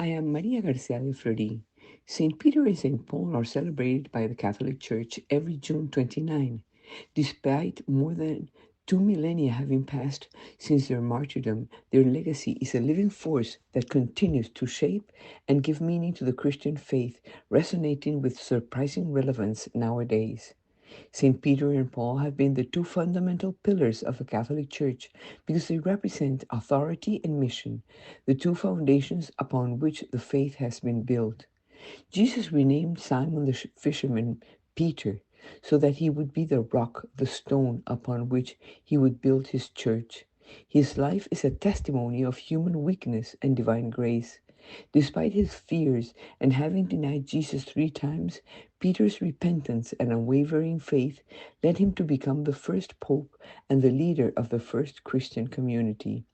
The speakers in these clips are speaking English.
I am Maria Garcia de Fleury. St. Peter and St. Paul are celebrated by the Catholic Church every June 29. Despite more than 2 millennia having passed since their martyrdom, their legacy is a living force that continues to shape and give meaning to the Christian faith, resonating with surprising relevance nowadays. St. Peter and Paul have been the two fundamental pillars of the Catholic Church because they represent authority and mission, the two foundations upon which the faith has been built. Jesus renamed Simon the fisherman Peter so that he would be the rock, the stone upon which he would build his church. His life is a testimony of human weakness and divine grace. Despite his fears and having denied Jesus 3 times, Peter's repentance and unwavering faith led him to become the first pope and the leader of the first Christian community.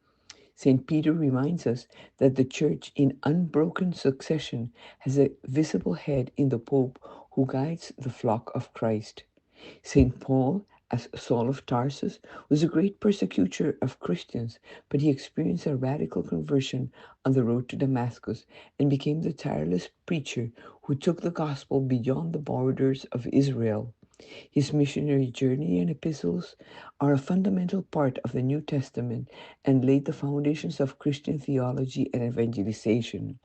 St. Peter reminds us that the Church, in unbroken succession, has a visible head in the Pope who guides the flock of Christ. St. Paul, as Saul of Tarsus, was a great persecutor of Christians, but he experienced a radical conversion on the road to Damascus and became the tireless preacher who took the gospel beyond the borders of Israel. His missionary journey and epistles are a fundamental part of the New Testament and laid the foundations of Christian theology and evangelization.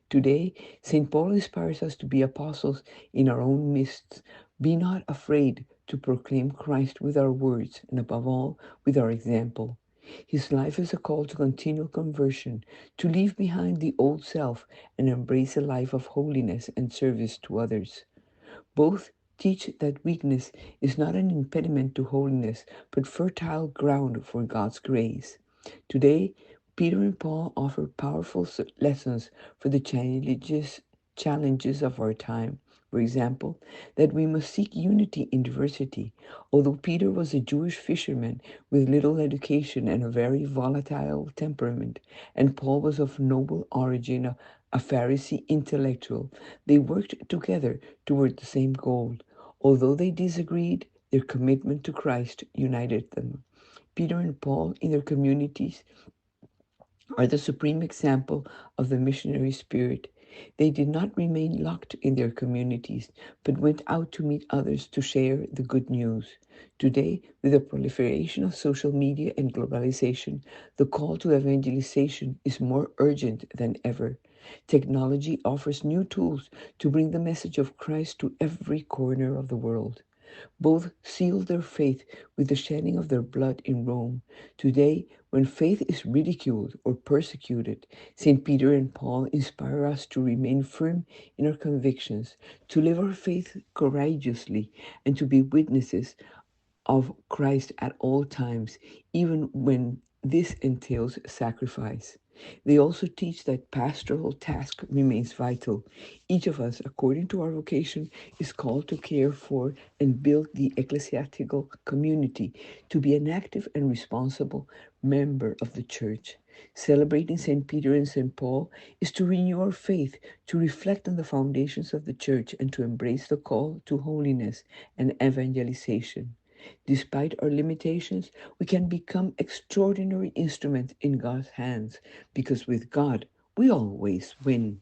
Today, St. Paul inspires us to be apostles in our own midst. Be not afraid to proclaim Christ with our words and, above all, with our example. His life is a call to continual conversion, to leave behind the old self and embrace a life of holiness and service to others. Both teach that weakness is not an impediment to holiness, but fertile ground for God's grace. Today, Peter and Paul offer powerful lessons for the challenges of our time. For example, that we must seek unity in diversity. Although Peter was a Jewish fisherman with little education and a very volatile temperament, and Paul was of noble origin, a Pharisee intellectual, they worked together toward the same goal. Although they disagreed, their commitment to Christ united them. Peter and Paul, in their communities, are the supreme example of the missionary spirit. They did not remain locked in their communities, but went out to meet others to share the good news. Today, with the proliferation of social media and globalization, the call to evangelization is more urgent than ever. Technology offers new tools to bring the message of Christ to every corner of the world. Both sealed their faith with the shedding of their blood in Rome. Today, when faith is ridiculed or persecuted, St. Peter and Paul inspire us to remain firm in our convictions, to live our faith courageously, and to be witnesses of Christ at all times, even when this entails sacrifice. They also teach that pastoral task remains vital. Each of us, according to our vocation, is called to care for and build the ecclesiastical community, to be an active and responsible member of the church. Celebrating St. Peter and St. Paul is to renew our faith, to reflect on the foundations of the church, and to embrace the call to holiness and evangelization. Despite our limitations, we can become extraordinary instruments in God's hands because with God, we always win.